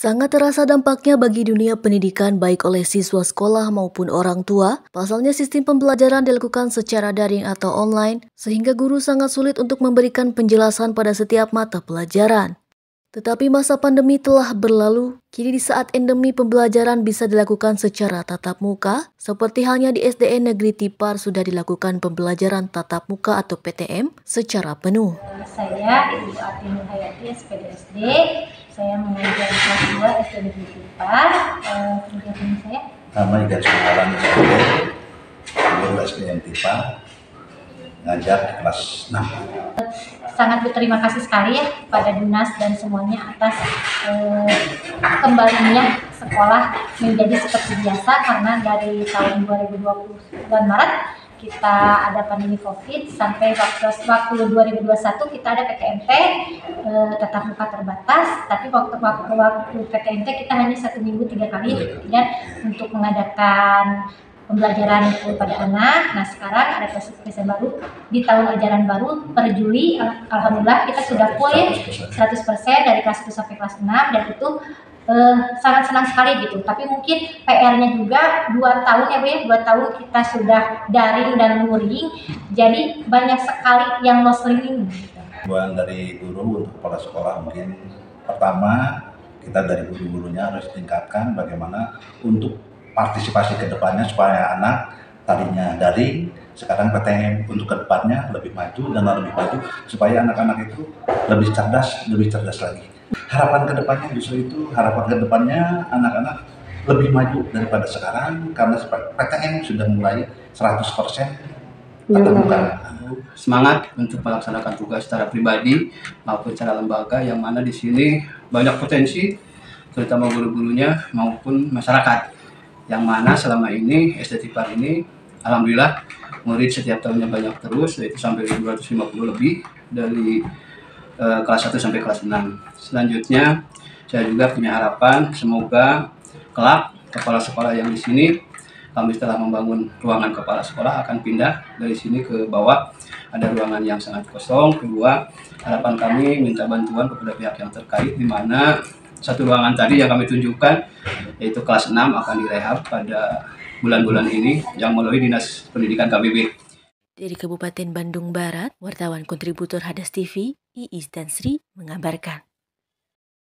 Sangat terasa dampaknya bagi dunia pendidikan baik oleh siswa sekolah maupun orang tua. Pasalnya sistem pembelajaran dilakukan secara daring atau online, sehingga guru sangat sulit untuk memberikan penjelasan pada setiap mata pelajaran. Tetapi masa pandemi telah berlalu, kini di saat endemi pembelajaran bisa dilakukan secara tatap muka, seperti halnya di SDN Negeri Tipar sudah dilakukan pembelajaran tatap muka atau PTM secara penuh. Saya Ibu Ati Nurhayati, SPD. Saya mengajar kelas 2 SD Negeri Tipar. Kegiatan saya? Nama Igan Sumaran SPD, guru SDN Tipar, ngajar kelas 6. Sangat berterima kasih sekali ya kepada Dinas dan semuanya atas kembalinya sekolah menjadi seperti biasa, karena dari tahun 2020 bulan Maret kita ada pandemi COVID sampai waktu 2021 kita ada PTMT tatap muka terbatas, tapi waktu PTMT kita hanya 1 minggu 3 kali dan untuk mengadakan pembelajaran pada anak. Nah, sekarang ada PSBB baru di tahun ajaran baru per Juli, alhamdulillah kita sudah full ya 100% dari kelas 1 sampai kelas 6, dan itu sangat senang sekali gitu. Tapi mungkin PR-nya juga 2 tahun ya Bu ya, 2 tahun kita sudah daring dan luring, jadi banyak sekali yang lost learning gitu. Buat dari guru untuk kepala sekolah, mungkin pertama kita dari guru-gurunya harus tingkatkan bagaimana untuk partisipasi ke depannya supaya anak tadinya daring, sekarang PTM untuk ke depannya lebih maju dan lebih maju supaya anak-anak itu lebih cerdas lagi. Harapan ke depannya justru itu, harapan ke depannya anak-anak lebih maju daripada sekarang karena PTM sudah mulai 100% tatap muka. Semangat untuk melaksanakan tugas secara pribadi maupun secara lembaga, yang mana di sini banyak potensi terutama guru-gurunya maupun masyarakat, yang mana selama ini SD Tipar ini alhamdulillah murid setiap tahunnya banyak terus, yaitu sampai 250 lebih dari kelas 1 sampai kelas 6. Selanjutnya saya juga punya harapan semoga kelak kepala sekolah yang di sini, kami telah membangun ruangan kepala sekolah, akan pindah dari sini ke bawah, ada ruangan yang sangat kosong. Kedua, harapan kami minta bantuan kepada pihak yang terkait, di mana satu ruangan tadi yang kami tunjukkan yaitu kelas 6 akan direhab pada bulan-bulan ini yang melalui Dinas Pendidikan KBB. Dari Kabupaten Bandung Barat, wartawan kontributor Hadas TV, Iis dan Sri mengabarkan.